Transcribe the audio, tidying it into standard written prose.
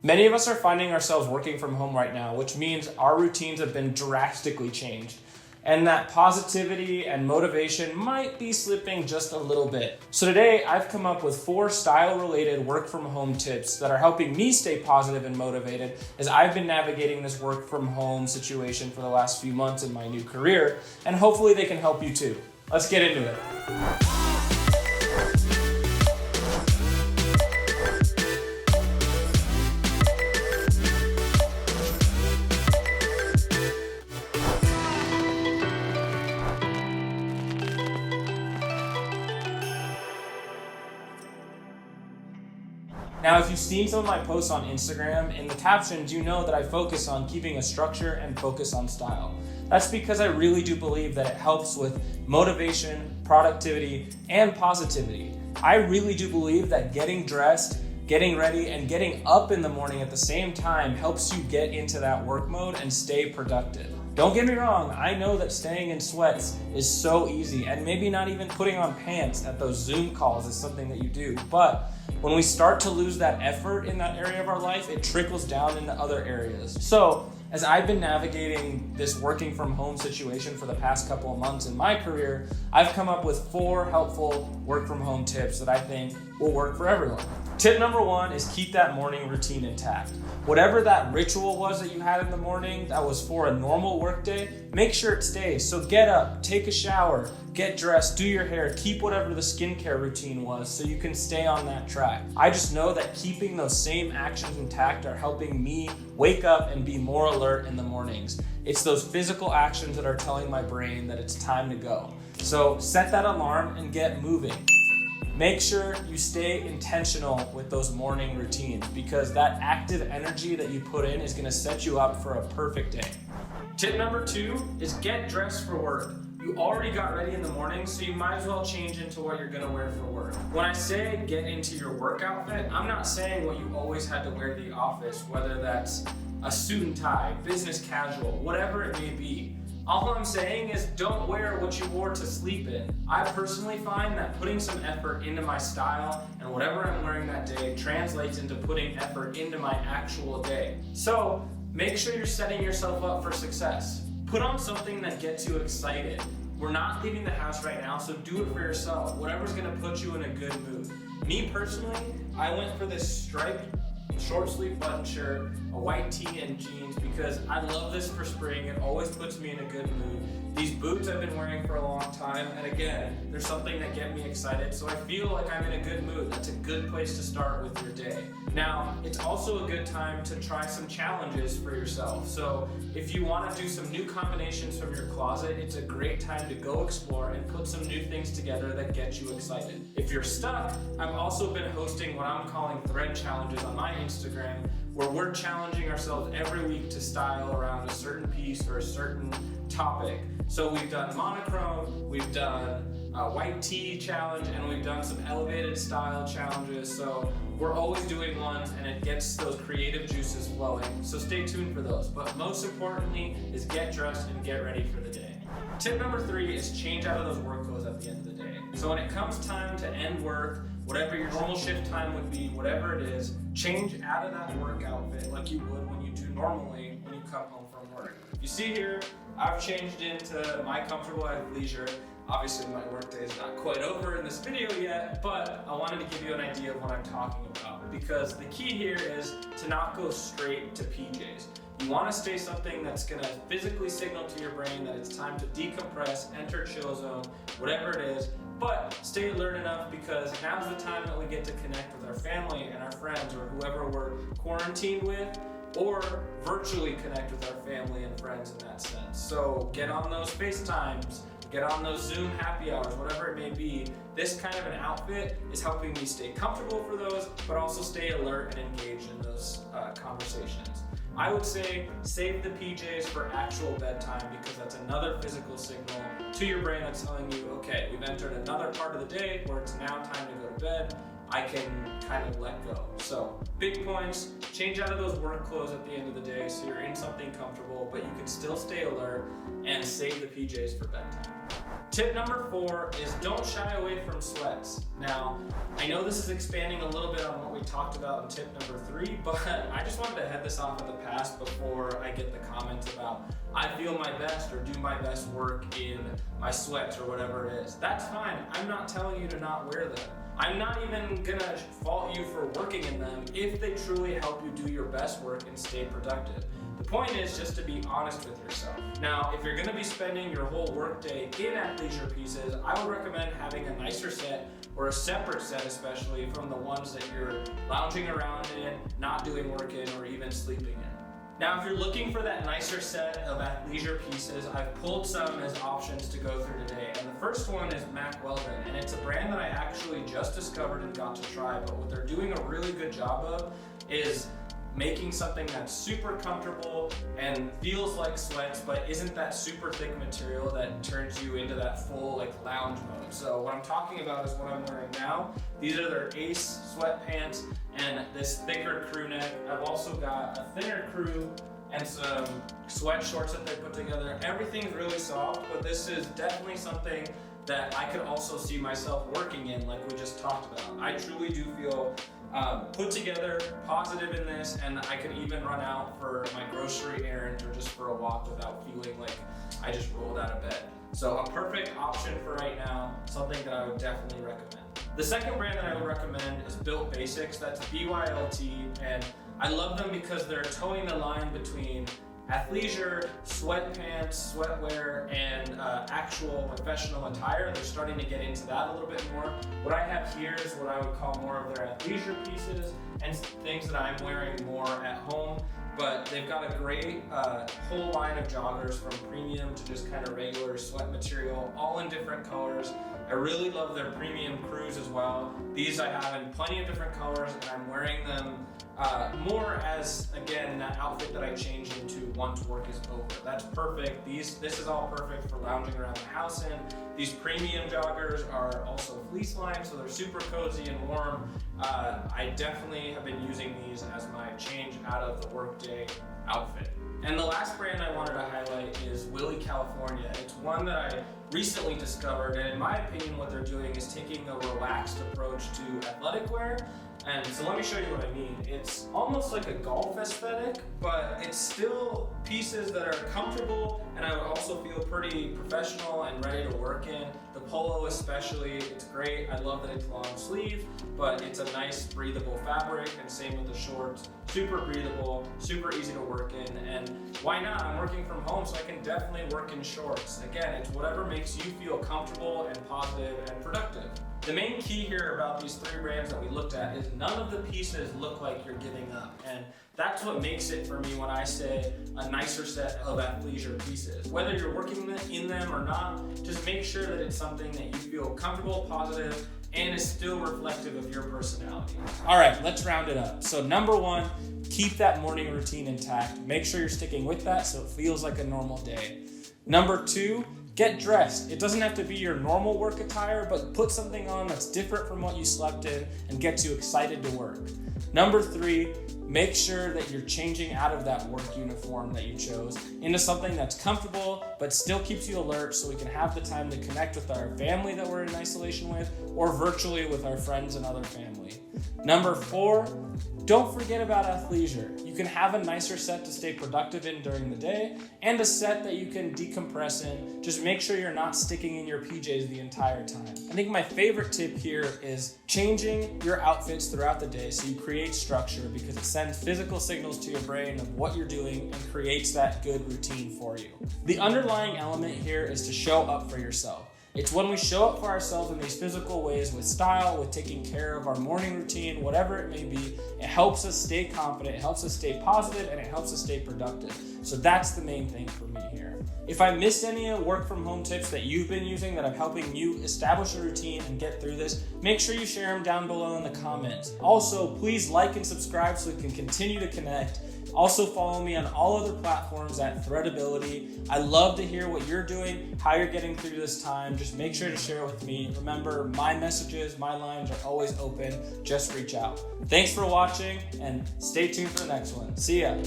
Many of us are finding ourselves working from home right now, which means our routines have been drastically changed. And that positivity and motivation might be slipping just a little bit. So today I've come up with 4 style-related work from home tips that are helping me stay positive and motivated as I've been navigating this work from home situation for the last few months in my new career, and hopefully they can help you too. Let's get into it. Now, if you've seen some of my posts on Instagram, in the captions, you know that I focus on keeping a structure and focus on style. That's because I really do believe that it helps with motivation, productivity, and positivity. I really do believe that getting dressed, getting ready, and getting up in the morning at the same time helps you get into that work mode and stay productive. Don't get me wrong, I know that staying in sweats is so easy, and maybe not even putting on pants at those Zoom calls is something that you do, but when we start to lose that effort in that area of our life, it trickles down into other areas. So, as I've been navigating this working from home situation for the past couple of months in my career, I've come up with 4 helpful work from home tips that I think will work for everyone. Tip number 1 is keep that morning routine intact. Whatever that ritual was that you had in the morning that was for a normal work day, make sure it stays. So get up, take a shower, get dressed, do your hair, keep whatever the skincare routine was so you can stay on that track. I just know that keeping those same actions intact are helping me wake up and be more alert in the mornings. It's those physical actions that are telling my brain that it's time to go. So set that alarm and get moving. Make sure you stay intentional with those morning routines because that active energy that you put in is going to set you up for a perfect day. Tip number 2 is get dressed for work. You already got ready in the morning, so you might as well change into what you're gonna wear for work. When I say get into your work outfit, I'm not saying what you always had to wear to the office, whether that's a suit and tie, business casual, whatever it may be. All I'm saying is don't wear what you wore to sleep in. I personally find that putting some effort into my style and whatever I'm wearing that day translates into putting effort into my actual day. So make sure you're setting yourself up for success. Put on something that gets you excited. We're not leaving the house right now, so do it for yourself. Whatever's gonna put you in a good mood. Me personally, I went for this striped short sleeve button shirt, a white tee and jeans because I love this for spring. It always puts me in a good mood. These boots I've been wearing for a long time, and again, there's something that get me excited, so I feel like I'm in a good mood. That's a good place to start with your day. Now, it's also a good time to try some challenges for yourself. So if you want to do some new combinations from your closet, it's a great time to go explore and put some new things together that get you excited. If you're stuck, I've also been hosting what I'm calling thread challenges on my Instagram, where we're challenging ourselves every week to style around a certain piece or a certain topic. So we've done monochrome, we've done a white tee challenge, and we've done some elevated style challenges. So we're always doing ones, and it gets those creative juices flowing. So stay tuned for those. But most importantly is get dressed and get ready for the day. Tip number 3 is change out of those work clothes at the end of the day. So when it comes time to end work, whatever your normal shift time would be, whatever it is, change out of that work outfit like you would when you do normally when you come home from work. You see here, I've changed into my comfortable athleisure. Obviously my work day is not quite over in this video yet, but I wanted to give you an idea of what I'm talking about because the key here is to not go straight to PJs. You want to stay something that's going to physically signal to your brain that it's time to decompress, enter chill zone, whatever it is, but stay alert enough because now's the time that we get to connect with our family and our friends or whoever we're quarantined with, or virtually connect with our family and friends in that sense. So get on those FaceTimes, get on those Zoom happy hours, whatever it may be. This kind of an outfit is helping me stay comfortable for those, but also stay alert and engaged in those conversations. I would say save the PJs for actual bedtime because that's another physical signal to your brain that's telling you, okay, we've entered another part of the day where it's now time to go to bed. I can kind of let go. So big points, change out of those work clothes at the end of the day so you're in something comfortable, but you can still stay alert and save the PJs for bedtime. Tip number 4 is don't shy away from sweats. Now, I know this is expanding a little bit on what we talked about in tip number 3, but I just wanted to head this off at the pass before I get the comments about I feel my best or do my best work in my sweats or whatever it is. That's fine. I'm not telling you to not wear them. I'm not even gonna fault you for working in them if they truly help you do your best work and stay productive. The point is just to be honest with yourself. Now, if you're gonna be spending your whole workday in athleisure pieces, I would recommend having a nicer set or a separate set, especially from the ones that you're lounging around in, not doing work in, or even sleeping in. Now, if you're looking for that nicer set of athleisure pieces, I've pulled some as options to go through today. And the first one is Mack Weldon, and it's a brand that I actually just discovered and got to try, but what they're doing a really good job of is making something that's super comfortable and feels like sweats, but isn't that super thick material that turns you into that full lounge mode. So what I'm talking about is what I'm wearing now. These are their Ace sweatpants and this thicker crew neck. I've also got a thinner crew and some sweat shorts that they put together. Everything's really soft, but this is definitely something that I could also see myself working in, like we just talked about. I truly do feel put together, positive in this, and I could even run out for my grocery errands or just for a walk without feeling like I just rolled out of bed. So a perfect option for right now, something that I would definitely recommend. The second brand that I would recommend is Built Basics. That's BYLT, and I love them because they're towing the line between athleisure, sweatpants, sweatwear, and actual professional attire. They're starting to get into that a little bit more. What I have here is what I would call more of their athleisure pieces and things that I'm wearing more at home. But they've got a great whole line of joggers from premium to just kind of regular sweat material, all in different colors. I really love their premium crews as well. These I have in plenty of different colors, and I'm wearing them more as, again, that outfit that I change into once work is over. That's perfect. This is all perfect for lounging around the house in. These premium joggers are also fleece lined, so they're super cozy and warm. I definitely have been using these as my change out of the workday outfit. And the last brand I wanted to highlight is Willie California. It's one that I recently discovered, and in my opinion, what they're doing is taking a relaxed approach to athletic wear. And so let me show you what I mean. It's almost like a golf aesthetic, but it's still pieces that are comfortable, and I would also feel pretty professional and ready to work in. The polo especially, it's great. I love that it's long sleeve, but it's a nice breathable fabric, and same with the shorts. Super breathable, super easy to work in, and why not? I'm working from home, so I can definitely work in shorts. Again, it's whatever makes you feel comfortable and positive and productive. The main key here about these 3 brands that we looked at is none of the pieces look like you're giving up, and that's what makes it for me when I say a nicer set of athleisure pieces. Whether you're working in them or not, just make sure that it's something that you feel comfortable, positive, and is still reflective of your personality. All right, let's round it up. So number 1, keep that morning routine intact. Make sure you're sticking with that so it feels like a normal day. Number 2, get dressed. It doesn't have to be your normal work attire, but put something on that's different from what you slept in and gets you excited to work. Number 3, make sure that you're changing out of that work uniform that you chose into something that's comfortable but still keeps you alert so we can have the time to connect with our family that we're in isolation with, or virtually with our friends and other family. Number 4, don't forget about athleisure. You can have a nicer set to stay productive in during the day and a set that you can decompress in. Just make sure you're not sticking in your PJs the entire time. I think my favorite tip here is changing your outfits throughout the day so you create structure, because it sends physical signals to your brain of what you're doing and creates that good routine for you. The underlying element here is to show up for yourself. It's when we show up for ourselves in these physical ways with style, with taking care of our morning routine, whatever it may be, it helps us stay confident, it helps us stay positive, and it helps us stay productive. So that's the main thing for me here. If I missed any work from home tips that you've been using that I'm helping you establish a routine and get through this, make sure you share them down below in the comments. Also, please like and subscribe so we can continue to connect. Also, follow me on all other platforms at Threadability. I love to hear what you're doing, how you're getting through this time. Just make sure to share with me. Remember, my messages, my lines are always open. Just reach out. Thanks for watching, and stay tuned for the next one. See ya.